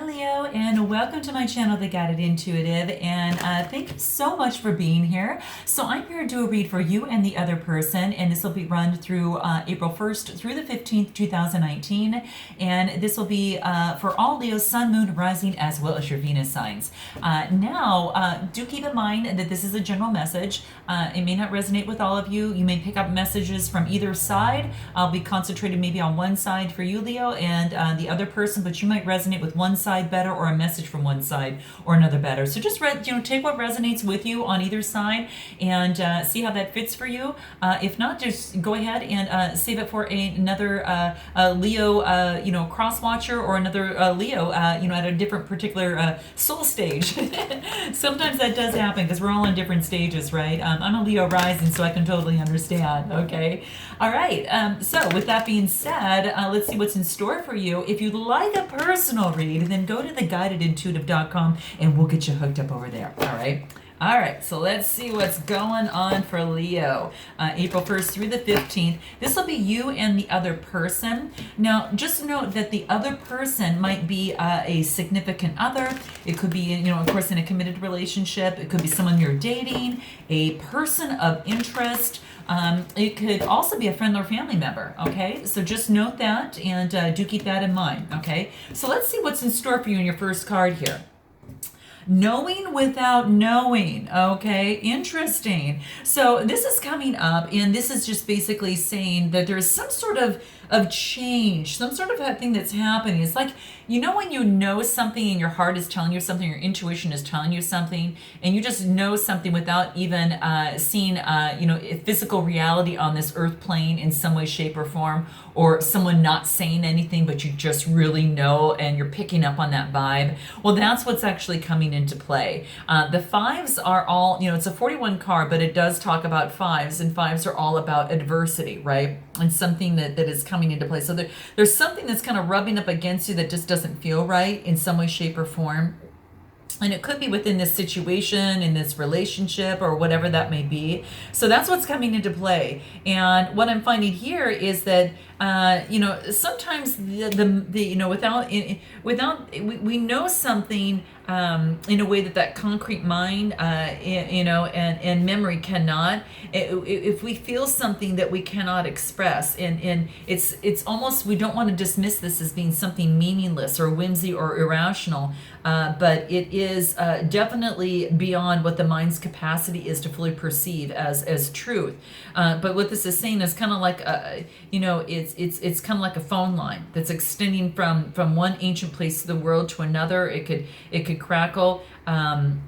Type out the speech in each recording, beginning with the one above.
Leo, and welcome to my channel, The Guided Intuitive, and thank you so much for being here. So I'm here to do a read for you and the other person, and this will be run through April 1st through the 15th, 2019, and this will be for all Leo's Sun, Moon, Rising, as well as your Venus signs. Now, do keep in mind that this is a general message. It may not resonate with all of you. You may pick up messages from either side. I'll be concentrated maybe on one side for you, Leo, and the other person, but you might resonate with one side better, or a message from one side or another better. So just take what resonates with you on either side and see how that fits for you. If not, just go ahead and save it for another Leo, cross watcher, or another Leo, at a different particular soul stage. Sometimes that does happen because we're all in different stages, right? I'm a Leo rising, so I can totally understand. Okay. All right. So with that being said, let's see what's in store for you. If you'd like a personal read, then go to theguidedintuitive.com and we'll get you hooked up over there. All right. All right, so let's see what's going on for Leo. April 1st through the 15th. This will be you and the other person. Now, just note that the other person might be a significant other. It could be, of course, in a committed relationship. It could be someone you're dating, a person of interest. It could also be a friend or family member, okay? So just note that and do keep that in mind, okay? So let's see what's in store for you in your first card here. Knowing without knowing. Okay, interesting. So this is coming up, and this is just basically saying that there's some sort of change, some sort of a thing that's happening. It's like, when you know something and your heart is telling you something, your intuition is telling you something, and you just know something without even seeing, physical reality on this earth plane in some way, shape, or form, or someone not saying anything, but you just really know and you're picking up on that vibe. Well, that's what's actually coming into play. The fives are all, it's a 41 card, but it does talk about fives, and fives are all about adversity, right? And something that is coming into play. So there's something that's kind of rubbing up against you that just doesn't feel right in some way, shape, or form. And it could be within this situation, in this relationship, or whatever that may be. So that's what's coming into play. And what I'm finding here is that, sometimes we know something in a way that concrete mind, and memory cannot. If we feel something that we cannot express, and it's almost, we don't want to dismiss this as being something meaningless or whimsy or irrational, but it is definitely beyond what the mind's capacity is to fully perceive as truth. But what this is saying is kind of like, it's kind of like a phone line that's extending from one ancient place of the world to another. It could crackle.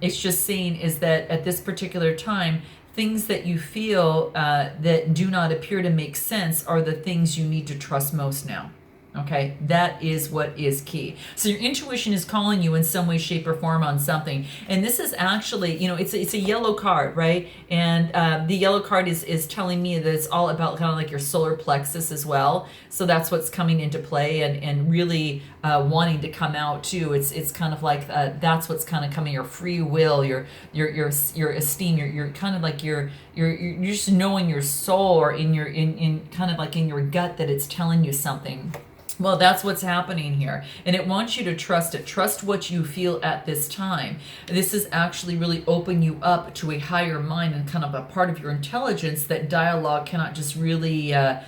It's just saying is that at this particular time, things that you feel that do not appear to make sense are the things you need to trust most now. Okay, that is what is key. So your intuition is calling you in some way, shape, or form on something. And this is actually, it's a yellow card, right? And the yellow card is telling me that it's all about kind of like your solar plexus as well. So that's what's coming into play and really wanting to come out too. It's kind of like that's what's kind of coming, your free will, your esteem, you're kind of like you're just knowing your soul, or in kind of like in your gut that it's telling you something. Well, that's what's happening here. And it wants you to trust it. Trust what you feel at this time. This is actually really open you up to a higher mind and kind of a part of your intelligence that dialogue cannot just really, it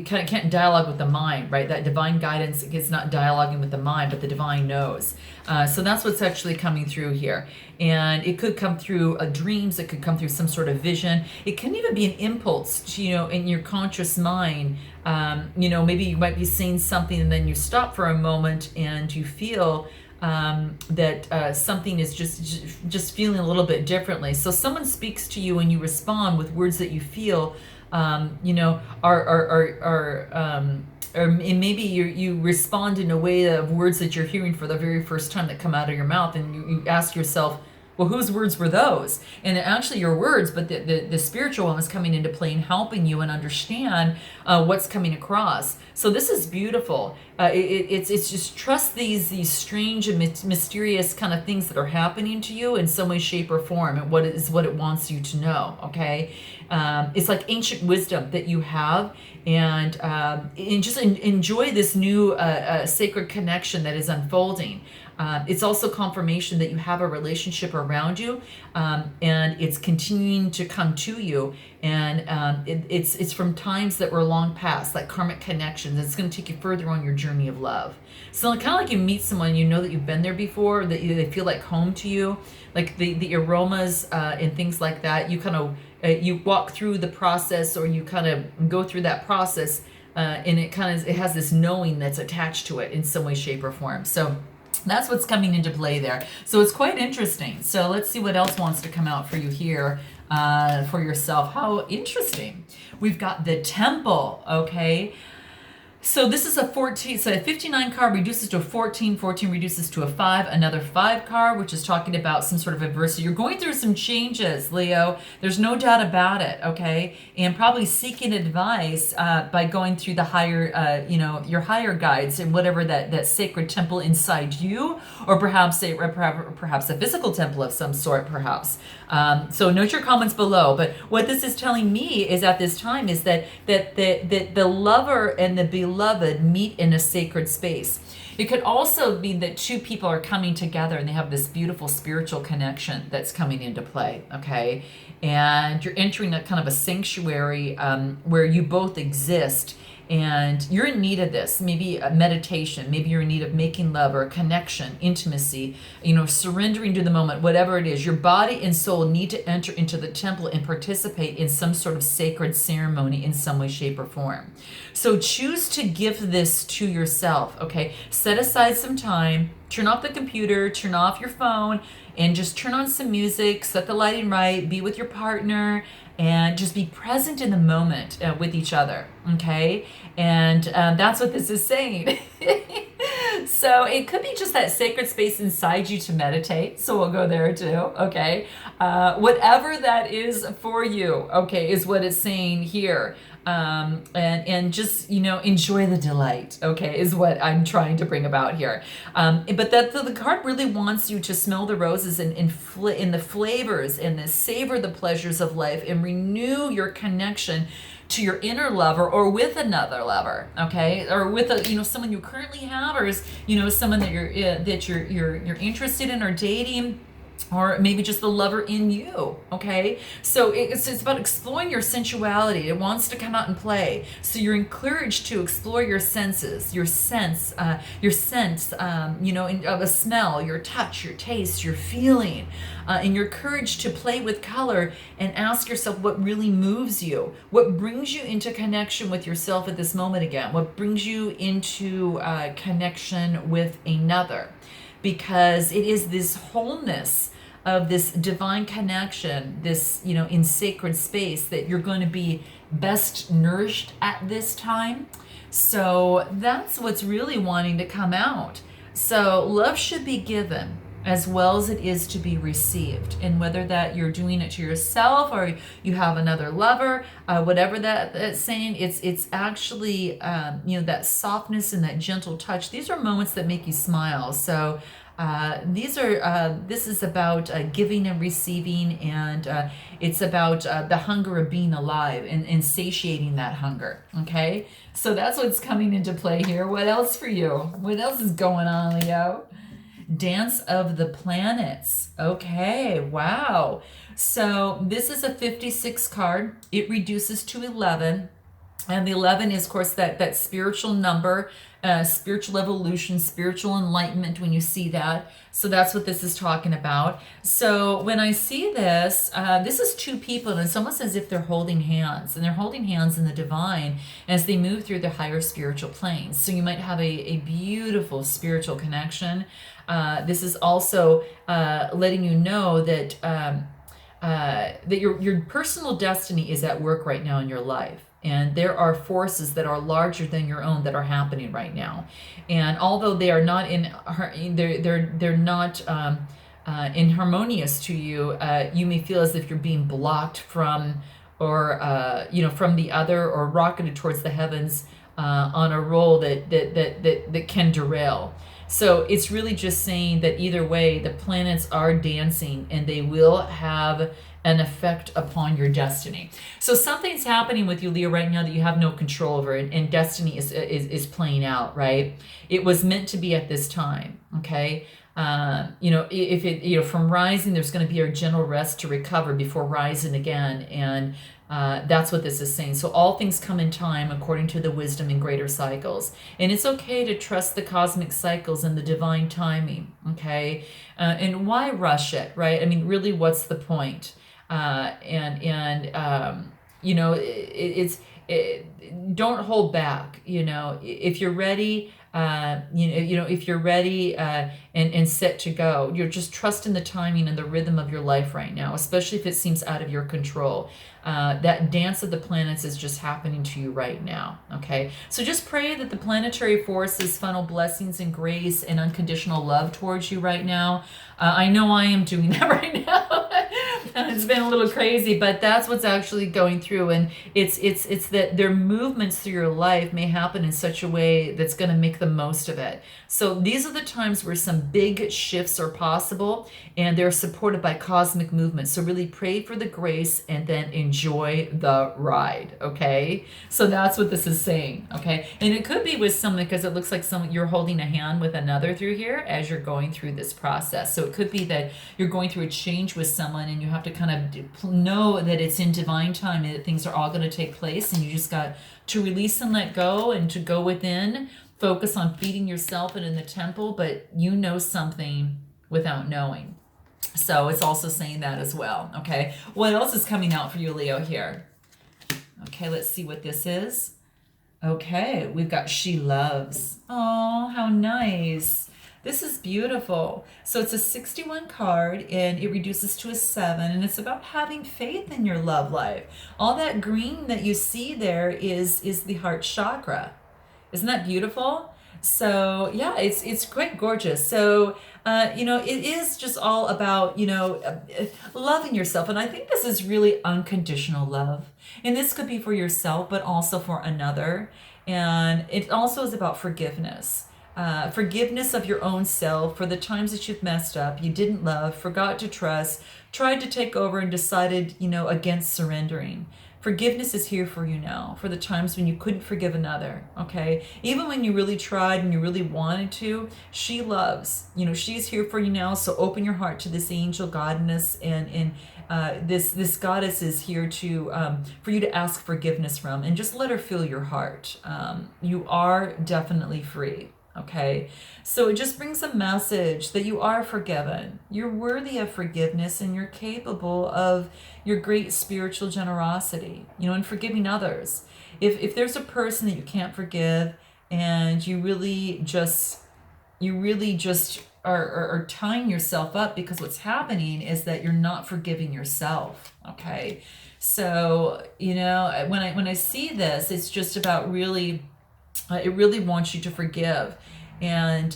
can't dialogue with the mind, right? That divine guidance is not dialoguing with the mind, but the divine knows. So that's what's actually coming through here. And it could come through dreams. It could come through some sort of vision. It can even be an impulse, in your conscious mind. Maybe you might be seeing something and then you stop for a moment and you feel that something is just feeling a little bit differently. So someone speaks to you and you respond with words that you feel, or maybe you respond in a way of words that you're hearing for the very first time that come out of your mouth, and you ask yourself, well, whose words were those? And actually your words, but the spiritual one is coming into play and helping you and understand what's coming across. So this is beautiful. it's just trust these strange and mysterious kind of things that are happening to you in some way, shape, or form, and what it wants you to know. Okay, it's like ancient wisdom that you have, and just enjoy this new sacred connection that is unfolding. It's also confirmation that you have a relationship around you, and it's continuing to come to you, and it's from times that were long past, like karmic connections. It's going to take you further on your journey of love. So kind of like you meet someone, you know that you've been there before, that they feel like home to you, like the aromas and things like that. You kind of you walk through the process, or you kind of go through that process, and it has this knowing that's attached to it in some way, shape, or form. So that's what's coming into play there. So it's quite interesting. So let's see what else wants to come out for you here for yourself. How interesting. We've got the Temple, okay? So this is a 14, so a 59 card reduces to a 14, 14 reduces to a 5, another 5 card, which is talking about some sort of adversity. You're going through some changes, Leo. There's no doubt about it, okay? And probably seeking advice by going through the higher, your higher guides and whatever that sacred temple inside you, or perhaps a physical temple of some sort, perhaps. So note your comments below. But what this is telling me is at this time is that the lover and the beloved meet in a sacred space. It could also be that two people are coming together and they have this beautiful spiritual connection that's coming into play, okay? And you're entering a kind of a sanctuary where you both exist, and you're in need of this. Maybe a meditation, maybe you're in need of making love or a connection, intimacy, surrendering to the moment, whatever it is. Your body and soul need to enter into the temple and participate in some sort of sacred ceremony in some way, shape, or form. So choose to give this to yourself, okay? Set aside some time, turn off the computer, turn off your phone, and just turn on some music, set the lighting right, be with your partner, and just be present in the moment with each other, okay? And that's what this is saying. So it could be just that sacred space inside you to meditate. So we'll go there too, okay? Whatever that is for you, okay, is what it's saying here. And just, enjoy the delight, okay, is what I'm trying to bring about here. But the card really wants you to smell the roses and in the flavors and savor the pleasures of life and renew your connection to your inner lover or with another lover, okay, or with someone you currently have, or is someone that you're interested in or dating, or maybe just the lover in you, okay? So it's about exploring your sensuality. It wants to come out and play. So you're encouraged to explore your senses, your sense of a smell, your touch, your taste, your feeling, and you're encouraged to play with color and ask yourself what really moves you, what brings you into connection with yourself at this moment again, what brings you into connection with another. Because it is this wholeness of this divine connection, this, in sacred space, that you're going to be best nourished at this time. So that's what's really wanting to come out. So love should be given as well as it is to be received. And whether that you're doing it to yourself or you have another lover, whatever that's saying, it's actually, that softness and that gentle touch. These are moments that make you smile. So this is about giving and receiving, and it's about the hunger of being alive and satiating that hunger, okay? So that's what's coming into play here. What else for you? What else is going on, Leo? Dance of the Planets. Okay, wow. So this is a 56 card. It reduces to 11. And the 11 is, of course, that spiritual number, spiritual evolution, spiritual enlightenment when you see that. So that's what this is talking about. So when I see this, this is two people, and it's almost as if they're holding hands, and they're holding hands in the divine as they move through the higher spiritual planes. So you might have a beautiful spiritual connection. This is also letting you know that that your personal destiny is at work right now in your life. And there are forces that are larger than your own that are happening right now. And although they are not they're not inharmonious to you, you may feel as if you're being blocked from, or from the other, or rocketed towards the heavens on a roll that can derail. So it's really just saying that either way, the planets are dancing and they will have an effect upon your destiny. So something's happening with you, Leo, right now that you have no control over, and destiny is playing out, right? It was meant to be at this time, okay? If it, from rising, there's going to be a gentle rest to recover before rising again. And that's what this is saying. So all things come in time according to the wisdom in greater cycles. And it's okay to trust the cosmic cycles and the divine timing, okay? And why rush it, right? I mean, really, what's the point? Don't hold back. If you're ready, if you're ready and set to go, you're just trusting the timing and the rhythm of your life right now, especially if it seems out of your control. That dance of the planets is just happening to you right now, okay? So just pray that the planetary forces funnel blessings and grace and unconditional love towards you right now. I know I am doing that right now. It's been a little crazy, but that's what's actually going through. And it's that their movements through your life may happen in such a way that's going to make the most of it. So these are the times where some big shifts are possible, and they're supported by cosmic movement. So really pray for the grace and then enjoy the ride, okay? So that's what this is saying, okay? And it could be with someone, because it looks like you're holding a hand with another through here as you're going through this process. So it could be that you're going through a change with someone, and you have to kind of know that it's in divine time and that things are all going to take place, and you just got to release and let go and to go within, focus on feeding yourself and in the temple, but you know something without knowing. So it's also saying that as well, okay? What else is coming out for you, Leo, here? Okay, let's see what this is. Okay, we've got She Loves. Oh, how nice. This is beautiful. So it's a 61 card, and it reduces to a 7, and it's about having faith in your love life. All that green that you see there is the heart chakra. Isn't that beautiful? So yeah, it's quite gorgeous. So it is just all about loving yourself, and I think this is really unconditional love. And this could be for yourself, but also for another. And it also is about forgiveness. Forgiveness of your own self for the times that you've messed up, you didn't love, forgot to trust, tried to take over, and decided, against surrendering. Forgiveness is here for you now, for the times when you couldn't forgive another, okay? Even when you really tried and you really wanted to, she loves. She's here for you now, so open your heart to this angel goddess, and this goddess is here to for you to ask forgiveness from, and just let her fill your heart. You are definitely free. Okay, so it just brings a message that you are forgiven. You're worthy of forgiveness, and you're capable of your great spiritual generosity, and forgiving others. If there's a person that you can't forgive, and you really just are tying yourself up, because what's happening is that you're not forgiving yourself. Okay, so when I see this, it's just about really. It really wants you to forgive, and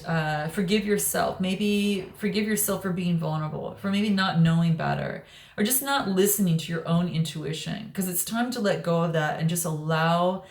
forgive yourself. Maybe forgive yourself for being vulnerable, for maybe not knowing better, or just not listening to your own intuition, because it's time to let go of that and just allow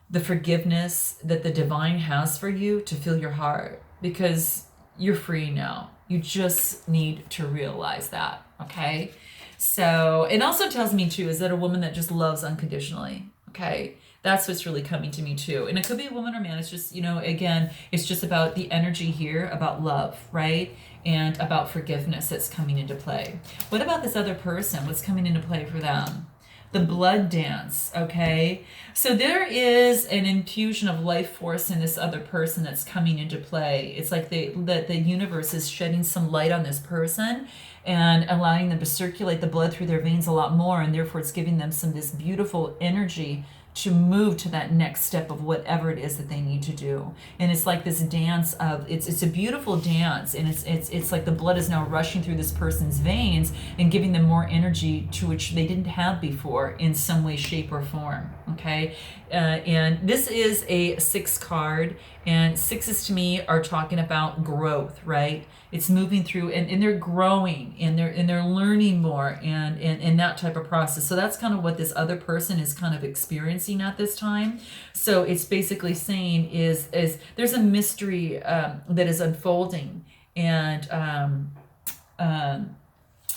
the forgiveness that the divine has for you to fill your heart, because you're free now. You just need to realize that, okay? So it also tells me too, is that a woman that just loves unconditionally, okay? That's what's really coming to me too. And it could be a woman or man. It's just, again, it's just about the energy here, about love, right? And about forgiveness that's coming into play. What about this other person? What's coming into play for them? The blood dance, okay? So there is an infusion of life force in this other person that's coming into play. It's like the universe is shedding some light on this person and allowing them to circulate the blood through their veins a lot more, and therefore it's giving them this beautiful energy to move to that next step of whatever it is that they need to do. And it's like this dance of, it's a beautiful dance, and it's like the blood is now rushing through this person's veins and giving them more energy to which they didn't have before in some way, shape, or form, okay? And this is a 6 card, and 6s to me are talking about growth, right? It's moving through, and they're growing, and they're learning more, and that type of process. So that's kind of what this other person is kind of experiencing at this time. So it's basically saying is there's a mystery that is unfolding, and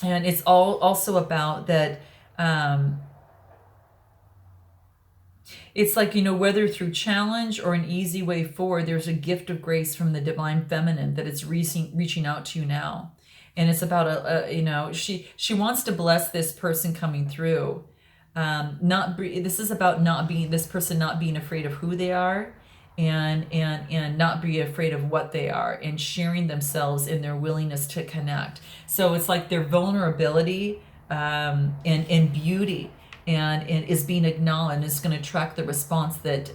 it's all also about that. It's like, whether through challenge or an easy way forward, there's a gift of grace from the divine feminine that is reaching out to you now. And it's about she wants to bless this person coming through. This is about this person not being afraid of who they are, and not be afraid of what they are, and sharing themselves in their willingness to connect. So it's like their vulnerability and beauty, and is being acknowledged, and is going to attract the response that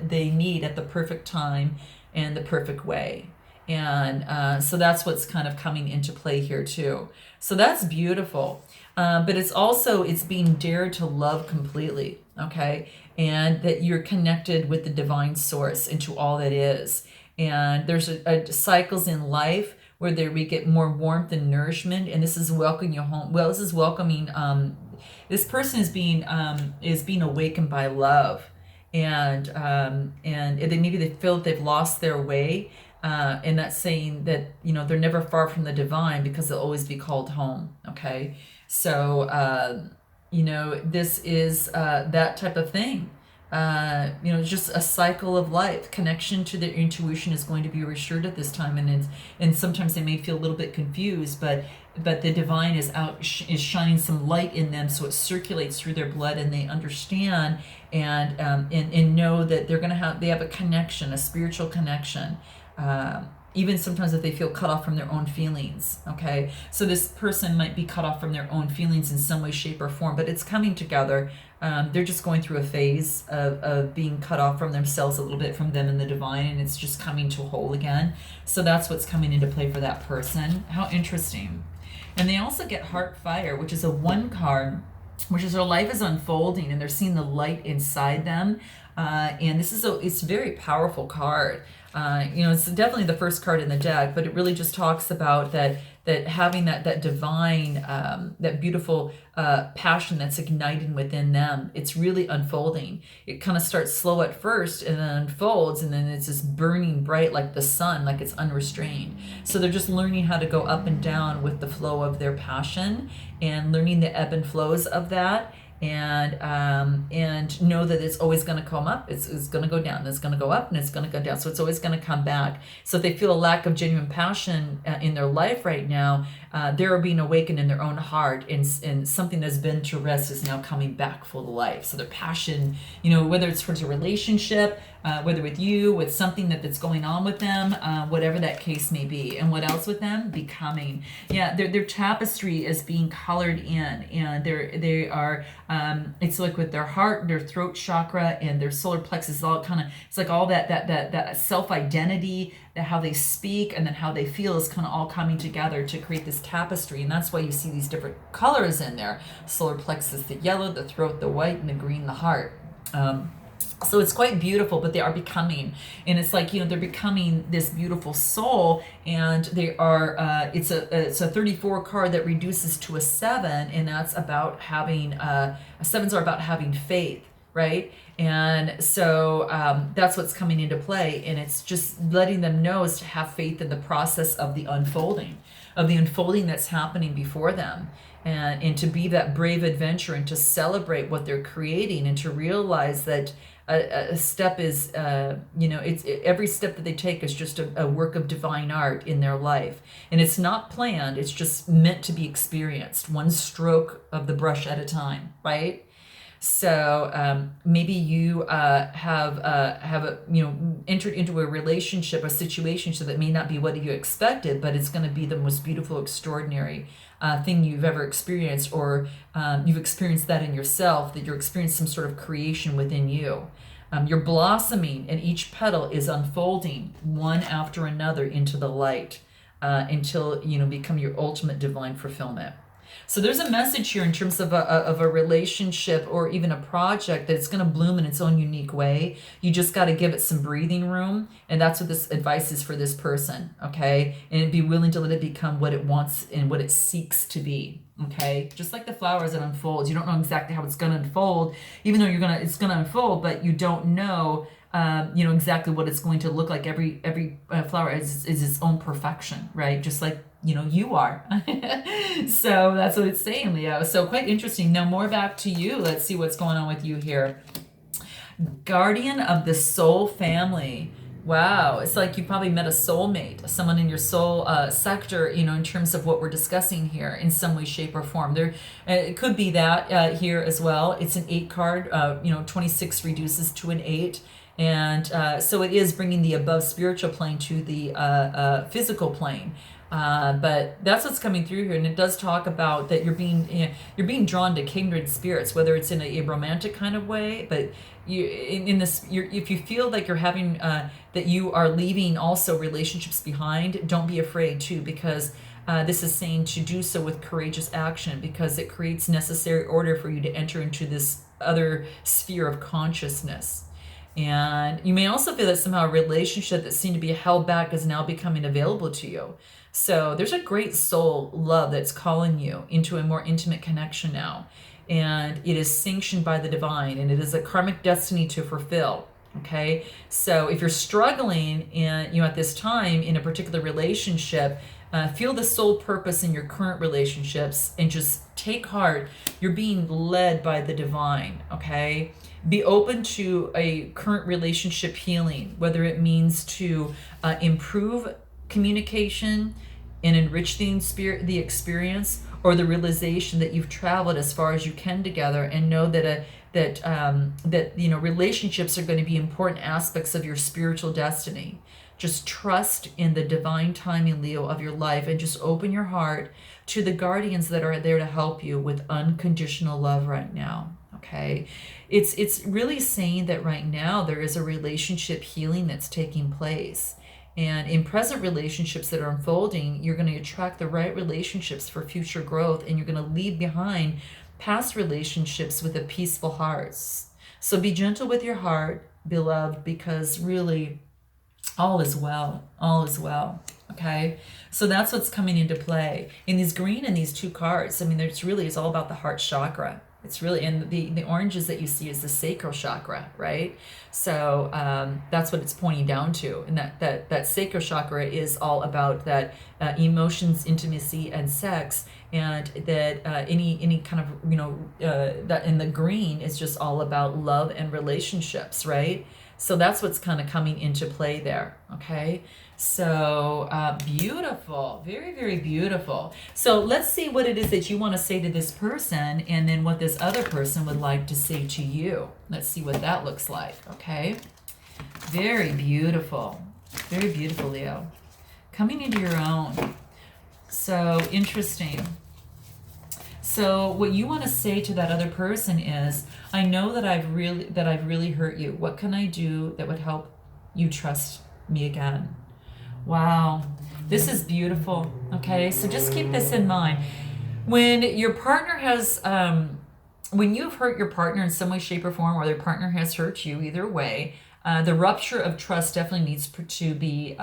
they need at the perfect time and the perfect way. And so that's what's kind of coming into play here too. So that's beautiful. But it's being dared to love completely, okay? And that you're connected with the divine source into all that is. And there's cycles in life where we get more warmth and nourishment, and this is welcoming you home. Well, this is welcoming. This person is being awakened by love, and maybe they feel that they've lost their way, and that's saying that they're never far from the divine, because they'll always be called home. Okay, so this is that type of thing. Just a cycle of life. Connection to their intuition is going to be reassured at this time, and sometimes they may feel a little bit confused, but the divine is shining some light in them, so it circulates through their blood, and they understand and know that they have a connection, a spiritual connection. Even sometimes if they feel cut off from their own feelings, okay? So this person might be cut off from their own feelings in some way, shape, or form, but it's coming together. They're just going through a phase of being cut off from themselves a little bit, from them and the divine, and it's just coming to whole again. So that's what's coming into play for that person. How interesting. And they also get Heart Fire, which is a 1 card, which is their life is unfolding, and they're seeing the light inside them. And it's a very powerful card. It's definitely the first card in the deck, but it really just talks about that having that divine, that beautiful passion that's igniting within them. It's really unfolding. It kind of starts slow at first, and then unfolds, and then it's just burning bright like the sun, like it's unrestrained. So they're just learning how to go up and down with the flow of their passion, and learning the ebb and flows of that. And know that it's always going to come up, it's going to go down, it's going to go up, and it's going to go down. So it's always going to come back. So if they feel a lack of genuine passion in their life right now, they're being awakened in their own heart, and something that's been to rest is now coming back full to life. So their passion, whether it's towards a relationship, whether with you, with something that's going on with them, whatever that case may be. And what else with them? Becoming. Yeah, their tapestry is being colored in, and they are, it's like with their heart, their throat chakra, and their solar plexus, all kind of, it's like all that self-identity, how they speak, and then how they feel is kind of all coming together to create this tapestry. And that's why you see these different colors in there. Solar plexus, the yellow, the throat, the white, and the green, the heart. So it's quite beautiful, but they are becoming, and it's like, they're becoming this beautiful soul, and they are, it's a 34 card that reduces to a 7, and that's about having, 7s are about having faith, right? And so that's what's coming into play, and it's just letting them know is to have faith in the process of the unfolding that's happening before them. And to be that brave adventurer, and to celebrate what they're creating, and to realize that a step is, it's every step that they take is just a work of divine art in their life. And it's not planned, it's just meant to be experienced, one stroke of the brush at a time, right? So maybe you have entered into a relationship, a situation, so that may not be what you expected, but it's going to be the most beautiful, extraordinary thing you've ever experienced, or you've experienced that in yourself, that you're experiencing some sort of creation within you. You're blossoming, and each petal is unfolding one after another into the light, until become your ultimate divine fulfillment. So there's a message here in terms of a relationship or even a project that it's going to bloom in its own unique way. You just got to give it some breathing room. And that's what this advice is for this person, okay? And be willing to let it become what it wants and what it seeks to be, okay? Just like the flower as it unfolds. You don't know exactly how it's going to unfold, even though it's going to unfold, but you don't know exactly what it's going to look like. Every flower is its own perfection, right? Just like, you are. So that's what it's saying, Leo. So quite interesting. Now more back to you. Let's see what's going on with you here. Guardian of the soul family. Wow, it's like you probably met a soulmate, someone in your soul sector, in terms of what we're discussing here in some way, shape, or form. There, it could be that here as well. It's an 8 card, 26 reduces to an 8. And so it is bringing the above spiritual plane to the physical plane. But that's what's coming through here, and it does talk about that you're being drawn to kindred spirits, whether it's in a romantic kind of way, but if you feel like you're having that you are leaving also relationships behind, don't be afraid too, because this is saying to do so with courageous action, because it creates necessary order for you to enter into this other sphere of consciousness. And you may also feel that somehow a relationship that seemed to be held back is now becoming available to you. So there's a great soul love that's calling you into a more intimate connection now. And it is sanctioned by the divine, and it is a karmic destiny to fulfill. Okay. So if you're struggling at this time in a particular relationship, feel the soul purpose in your current relationships and just take heart. You're being led by the divine. Okay. Be open to a current relationship healing, whether it means to improve communication and enrich the experience, or the realization that you've traveled as far as you can together, and know that relationships are going to be important aspects of your spiritual destiny. Just trust in the divine timing, Leo, of your life, and just open your heart to the guardians that are there to help you with unconditional love right now. Okay, it's really saying that right now there is a relationship healing that's taking place. And in present relationships that are unfolding, you're going to attract the right relationships for future growth, and you're going to leave behind past relationships with a peaceful heart. So be gentle with your heart, beloved, because really all is well. All is well. Okay, so that's what's coming into play in these green and these 2 cards. I mean, it's all about the heart chakra. It's really, and the oranges that you see is the sacral chakra, right? So that's what it's pointing down to. And that sacral chakra is all about that emotions, intimacy, and sex. And that any kind of, that in the green is just all about love and relationships, right? So that's what's kind of coming into play there, okay? So beautiful, very, very beautiful. So let's see what it is that you want to say to this person, and then what this other person would like to say to you. Let's see what that looks like, okay? Very beautiful, Leo. Coming into your own. So interesting. So what you want to say to that other person is, I know that I've really hurt you. What can I do that would help you trust me again? Wow, this is beautiful. Okay, so just keep this in mind. When your partner has, when you've hurt your partner in some way, shape, or form, or their partner has hurt you, either way, the rupture of trust definitely needs to be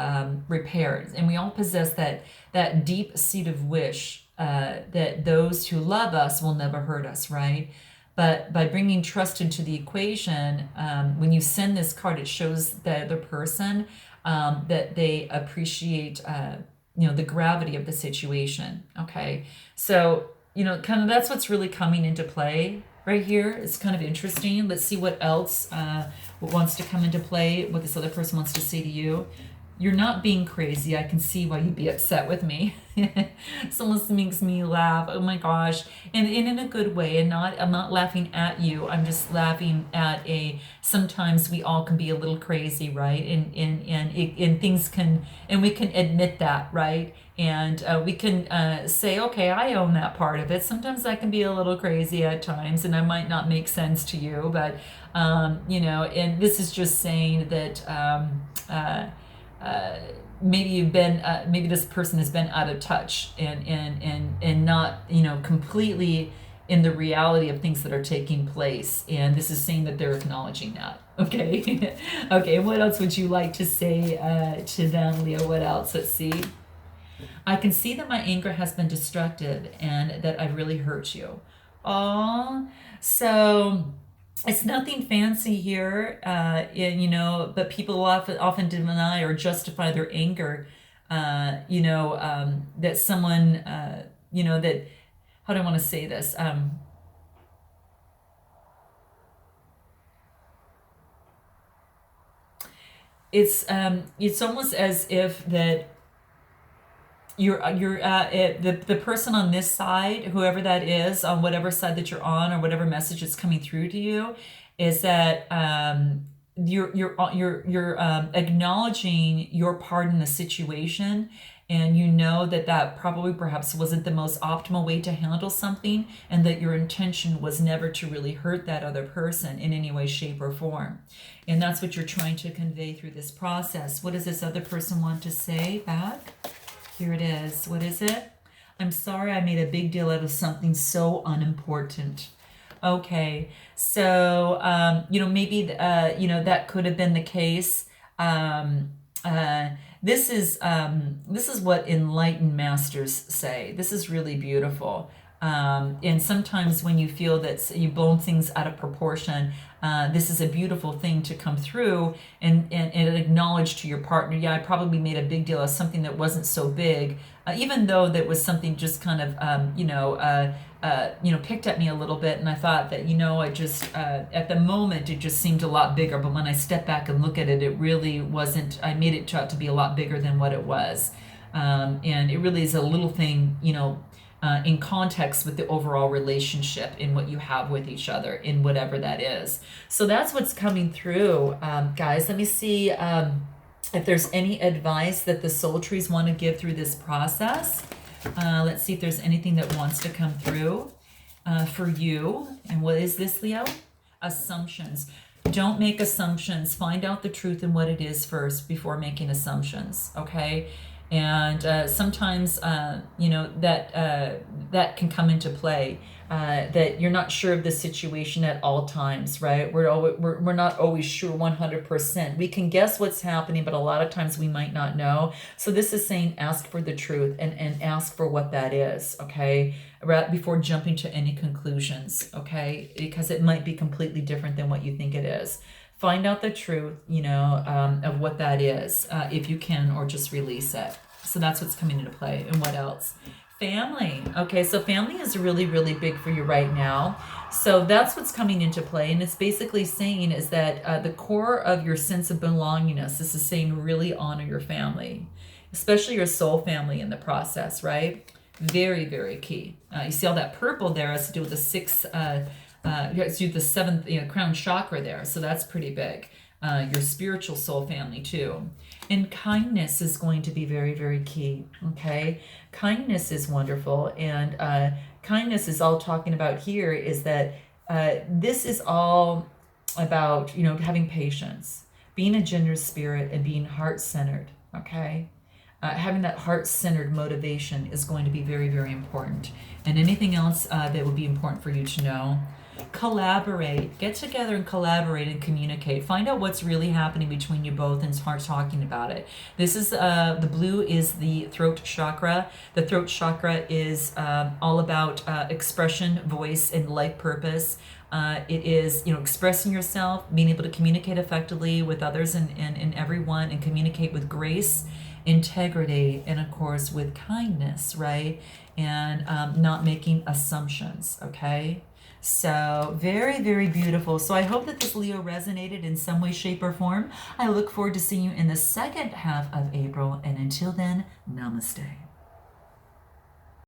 repaired. And we all possess that deep-seated wish that those who love us will never hurt us, right? But by bringing trust into the equation, when you send this card, it shows the other person that they appreciate, the gravity of the situation. Okay, so kind of that's what's really coming into play right here. It's kind of interesting. Let's see what else wants to come into play. What this other person wants to say to you. You're not being crazy. I can see why you'd be upset with me. This almost makes me laugh. Oh my gosh. And in a good way. And I'm not laughing at you. I'm just laughing at sometimes we all can be a little crazy, right? And things can, and we can admit that, right? And we can say, okay, I own that part of it. Sometimes I can be a little crazy at times, and I might not make sense to you, but, and this is just saying that, maybe maybe this person has been out of touch and not, you know, completely in the reality of things that are taking place. And this is saying that they're acknowledging that. Okay. Okay. What else would you like to say to them, Leo? What else? Let's see. I can see that my anger has been destructive and that I've really hurt you. Oh, so it's nothing fancy here, you know, but people often deny or justify their anger, you know, that someone, you know, that, how do I want to say this? It's almost as if that the person on this side, whoever that is, on whatever side that you're on, or whatever message is coming through to you, is that you're acknowledging your part in the situation, and you know that that probably perhaps wasn't the most optimal way to handle something, and that your intention was never to really hurt that other person in any way, shape, or form. And that's what you're trying to convey through this process. What does this other person want to say back? Here it is. What is it? I'm sorry I made a big deal out of something so unimportant. Okay, so you know, maybe you know, that could have been the case. This is what enlightened masters say. This is really beautiful. And sometimes when you feel that you've blown things out of proportion, this is a beautiful thing to come through and acknowledge to your partner, yeah, I probably made a big deal of something that wasn't so big, even though that was something just kind of, you know, picked at me a little bit. And I thought that, you know, I just, at the moment, it just seemed a lot bigger. But when I step back and look at it, it really wasn't, I made it out to be a lot bigger than what it was. And it really is a little thing, you know, in context with the overall relationship in what you have with each other, in whatever that is. So that's what's coming through, guys. Let me see if there's any advice that the soul trees want to give through this process. Let's see if there's anything that wants to come through for you. And what is this, Leo? Assumptions. Don't make assumptions. Find out the truth and what it is first before making assumptions, okay? And sometimes, you know, that can come into play, that you're not sure of the situation at all times, right? We're not always sure 100%. We can guess what's happening, but a lot of times we might not know. So this is saying ask for the truth and ask for what that is, okay? Right before jumping to any conclusions, okay? Because it might be completely different than what you think it is. Find out the truth, you know, of what that is, if you can, or just release it. So that's what's coming into play. And what else? Family. Okay, so family is really, really big for you right now. So that's what's coming into play. And it's basically saying is that the core of your sense of belongingness, this is saying really honor your family, especially your soul family in the process, right? Very, very key. You see all that purple there has to do with the sixth, the seventh, you know, crown chakra there. So that's pretty big. Your spiritual soul family too. And kindness is going to be very, very key. Okay. Kindness is wonderful. And kindness is all talking about here is that this is all about, you know, having patience, being a generous spirit, and being heart-centered. Okay. Having that heart-centered motivation is going to be very, very important. And anything else that would be important for you to know. Collaborate. Get together and collaborate and communicate. Find out what's really happening between you both and start talking about it. This is the blue is the throat chakra. The throat chakra is all about expression, voice, and life purpose. It is, you know, expressing yourself, being able to communicate effectively with others and everyone, and communicate with grace, integrity, and of course with kindness, right? And not making assumptions, okay? So very, very beautiful. So I hope that this Leo resonated in some way, shape, or form. I look forward to seeing you in the second half of April. And until then, namaste.